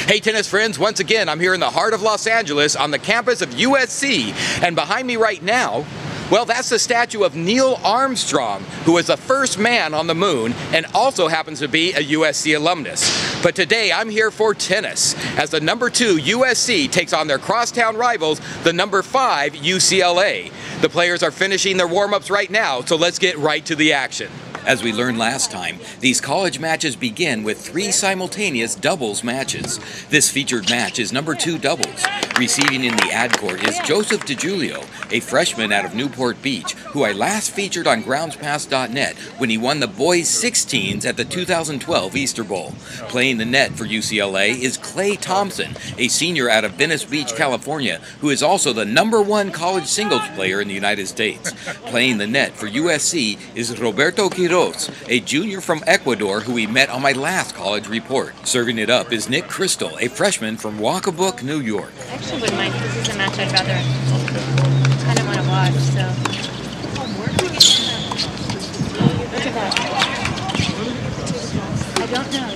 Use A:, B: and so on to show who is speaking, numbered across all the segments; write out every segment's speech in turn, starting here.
A: Hey tennis friends, once again I'm here in the heart of Los Angeles on the campus of USC, and behind me right now, well, that's the statue of Neil Armstrong, who was the first man on the moon and also happens to be a USC alumnus. But today I'm here for tennis, as the number 2 USC takes on their crosstown rivals, the number 5 UCLA. The players are finishing their warm-ups right now, so let's get right to the action. As we learned last time, these college matches begin with 3 simultaneous doubles matches. This featured match is number 2 doubles. Receiving in the ad court is Joseph DiGiulio, a freshman out of Newport Beach, who I last featured on groundspass.net when he won the boys 16s at the 2012 Easter Bowl. Playing the net for UCLA is Clay Thompson, a senior out of Venice Beach, California, who is also the number 1 college singles player in the United States. Playing the net for USC is Roberto Quiroz, a junior from Ecuador who we met on my last college report. Serving it up is Nick Crystal, a freshman from Wacabook, New York.
B: I actually wouldn't mind. This is a match I'd rather kind of want to watch, so. Look at that. I don't know.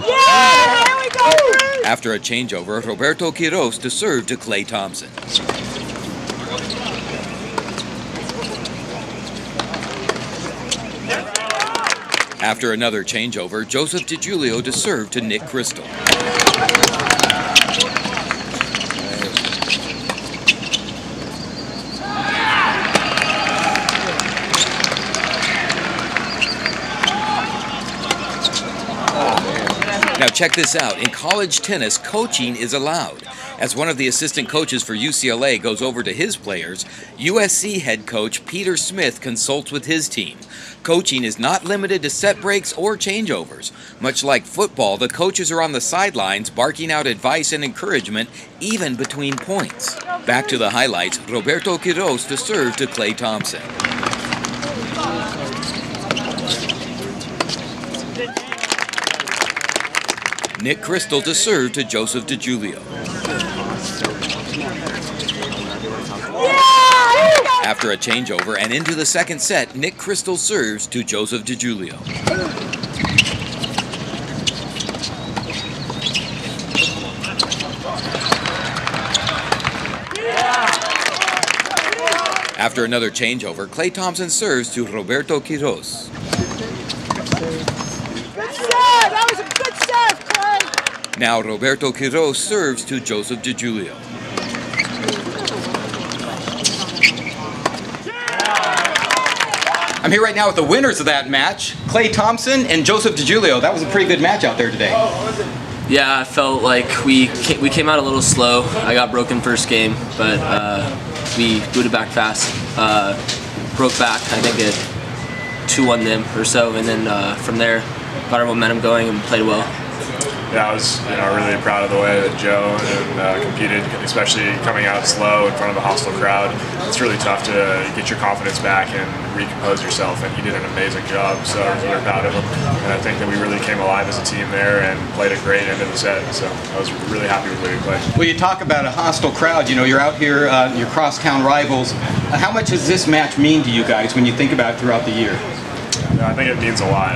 B: Yeah! There we go!
A: After a changeover, Roberto Quiroz to serve to Clay Thompson. After another changeover, Joseph DiGiulio to serve to Nick Crystal. Now check this out. In college tennis, coaching is allowed. As one of the assistant coaches for UCLA goes over to his players, USC head coach Peter Smith consults with his team. Coaching is not limited to set breaks or changeovers. Much like football, the coaches are on the sidelines barking out advice and encouragement even between points. Back to the highlights, Roberto Quiroz to serve to Clay Thompson. Nick Crystal to serve to Joseph DiGiulio. After a changeover and into the second set, Nick Crystal serves to Joseph DiGiulio. After another changeover, Clay Thompson serves to Roberto Quiroz.
C: Good serve! That was a good serve, Clay!
A: Now Roberto Quiroz serves to Joseph DiGiulio. I'm here right now with the winners of that match, Clay Thompson and Joseph DiGiulio. That was a pretty good match out there today.
D: Yeah, I felt like we came out a little slow. I got broken first game, but we booted back fast. Broke back, I think it 2-1 them or so, and then from there got our momentum going and played well.
E: Yeah, I was really proud of the way that Joe competed, especially coming out slow in front of a hostile crowd. It's really tough to get your confidence back and recompose yourself, and he did an amazing job, so I was really proud of him. And I think that we really came alive as a team there and played a great end of the set, so I was really happy with the way we played.
A: Well, you talk about a hostile crowd, you're out here, your crosstown rivals. How much does this match mean to you guys when you think about it throughout the year?
E: I think it means a lot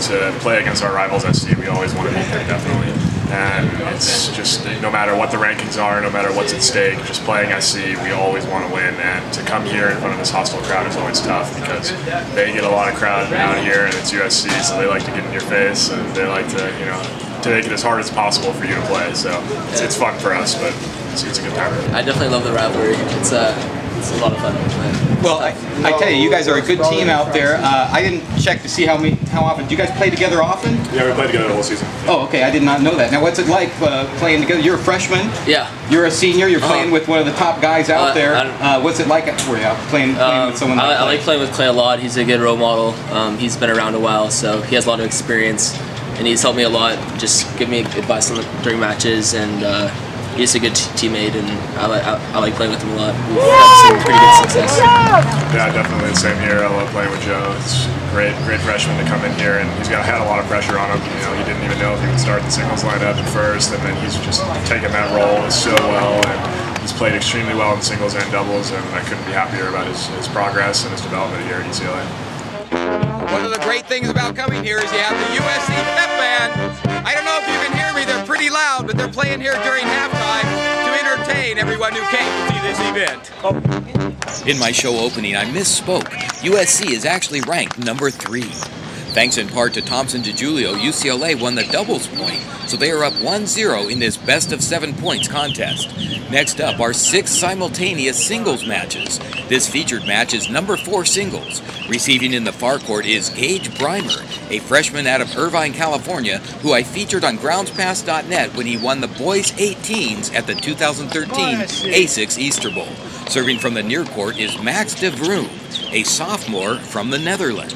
E: to play against our rivals SC. We always want to beat them, definitely. And it's just, no matter what the rankings are, no matter what's at stake, just playing SC, we always want to win. And to come here in front of this hostile crowd is always tough because they get a lot of crowd out here, and it's USC, so they like to get in your face, and they like to, to make it as hard as possible for you to play. So it's fun for us, but it's a good time.
D: I definitely love the rivalry. It's a lot of fun.
A: Well, I tell you, you guys are a good team out there. I didn't check to see how often. Do you guys play together often?
E: Yeah, we played together the whole season.
A: Oh, okay. I did not know that. Now, what's it like playing together? You're a freshman.
D: Yeah.
A: You're a senior. You're playing with one of the top guys out there. What's it like for you playing with someone like that?
D: I like playing with Clay a lot. He's a good role model. He's been around a while, so he has a lot of experience, and he's helped me a lot. Just give me advice during matches, and he's a good teammate, and I like playing with him a lot. We've had some pretty good success.
E: Yeah, definitely the same here. I love playing with Joe. It's great freshman to come in here, and he's had a lot of pressure on him. He didn't even know if he would start the singles lineup at first, and then he's just taken that role so well, and he's played extremely well in singles and doubles, and I couldn't be happier about his progress and his development here at UCLA.
A: One of the great things about coming here is you have the USC Pep Band. I don't know if you can hear me, they're pretty loud, but they're playing here during halftime to entertain everyone who came to see this event. In my show opening, I misspoke. USC is actually ranked number 3. Thanks in part to Thompson DiGiulio, UCLA won the doubles point, so they are up 1-0 in this best-of-7 points contest. Next up are 6 simultaneous singles matches. This featured match is number 4 singles. Receiving in the far court is Gage Breimer, a freshman out of Irvine, California, who I featured on GroundsPass.net when he won the boys 18s at the 2013 ASICS Easter Bowl. Serving from the near court is Max de Vroom, a sophomore from the Netherlands.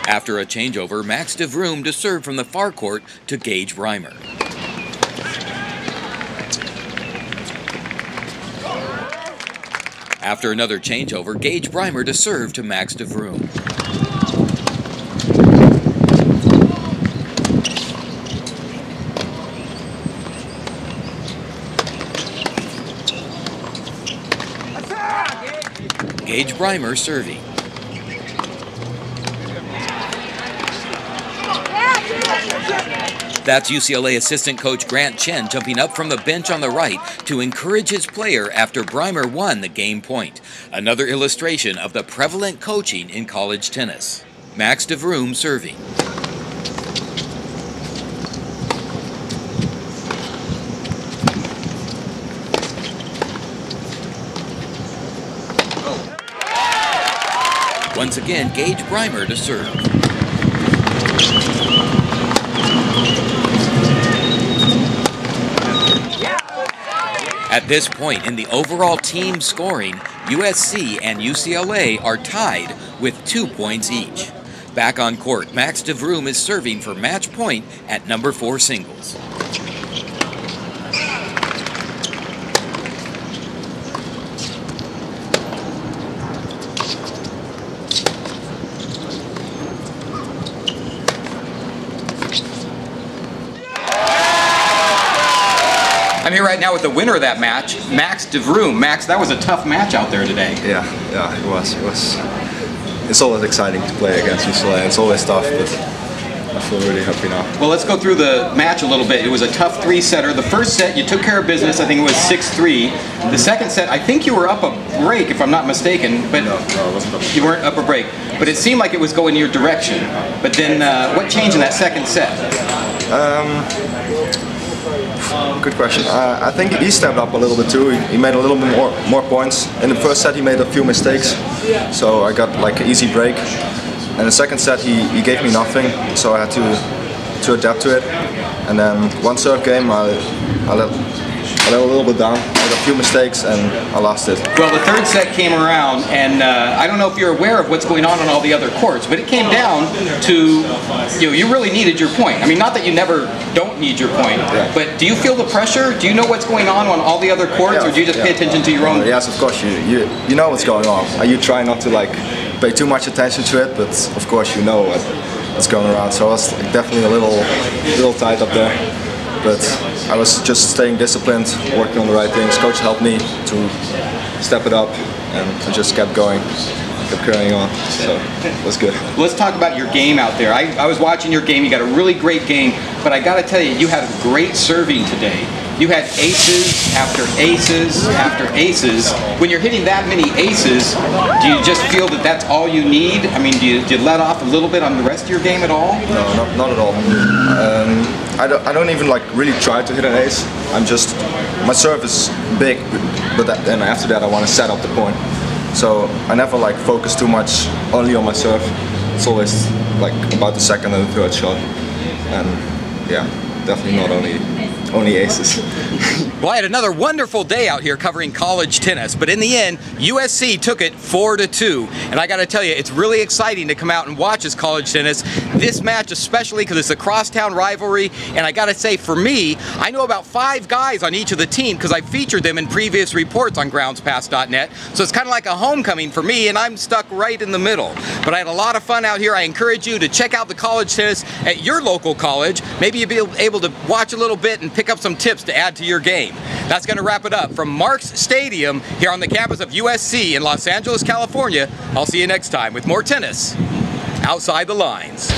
A: After a changeover, Max de Vroom to serve from the far court to Gage Breimer. After another changeover, Gage Breimer to serve to Max de Vroom. Gage Breimer serving. That's UCLA assistant coach Grant Chen jumping up from the bench on the right to encourage his player after Breimer won the game point. Another illustration of the prevalent coaching in college tennis. Max de Vroom serving. Once again, Gage Breimer to serve. At this point in the overall team scoring, USC and UCLA are tied with 2 points each. Back on court, Max de Vroom is serving for match point at number 4 singles. I'm here right now with the winner of that match, Max de Vroom. Max, that was a tough match out there today.
F: Yeah, it was. It's always exciting to play against UCLA. It's always tough, but I feel really happy now.
A: Well, let's go through the match a little bit. It was a tough 3-setter. The first set, you took care of business. I think it was 6-3. The second set, I think you were up a break, if I'm not mistaken. But
F: no, I wasn't up.
A: You weren't up a break. But it seemed like it was going your direction. But then, what changed in that second set?
F: Good question. I think he stepped up a little bit too. He made a little bit more points. In the first set he made a few mistakes, so I got like an easy break. And the second set he gave me nothing, so I had to adapt to it. And then one serve game I let a little bit down. I made a few mistakes and I lost it.
A: Well, the third set came around, and I don't know if you're aware of what's going on all the other courts, but it came down to, you really needed your point. I mean, not that you never don't need your point, but do you feel the pressure? Do you know what's going on all the other courts, or do you just pay attention to your own?
F: Yes, of course, you know what's going on. You try not to like pay too much attention to it, but of course you know what's going around. So I was definitely a little tight up there. But I was just staying disciplined, working on the right things. Coach helped me to step it up, and I just kept going, kept carrying on, so it was good.
A: Let's talk about your game out there. I was watching your game. You got a really great game, but I got to tell you, you had great serving today. You had aces after aces after aces. When you're hitting that many aces, do you just feel that that's all you need? I mean, do you let off a little bit on the rest of your game at all?
F: No, not at all. I don't even like really try to hit an ace. My serve is big, but then after that I want to set up the point. So I never like focus too much only on my serve. It's always like about the second and the third shot, and yeah. definitely not only aces.
A: Well, I had another wonderful day out here covering college tennis, but in the end, USC took it 4-2. And I got to tell you, it's really exciting to come out and watch this college tennis. This match especially because it's a crosstown rivalry, and I got to say, for me, I know about 5 guys on each of the team because I featured them in previous reports on groundspass.net. So it's kind of like a homecoming for me, and I'm stuck right in the middle. But I had a lot of fun out here. I encourage you to check out the college tennis at your local college. Maybe you'll be able to watch a little bit and pick up some tips to add to your game. That's going to wrap it up from Mark's Stadium here on the campus of USC in Los Angeles, California. I'll see you next time with more tennis outside the lines.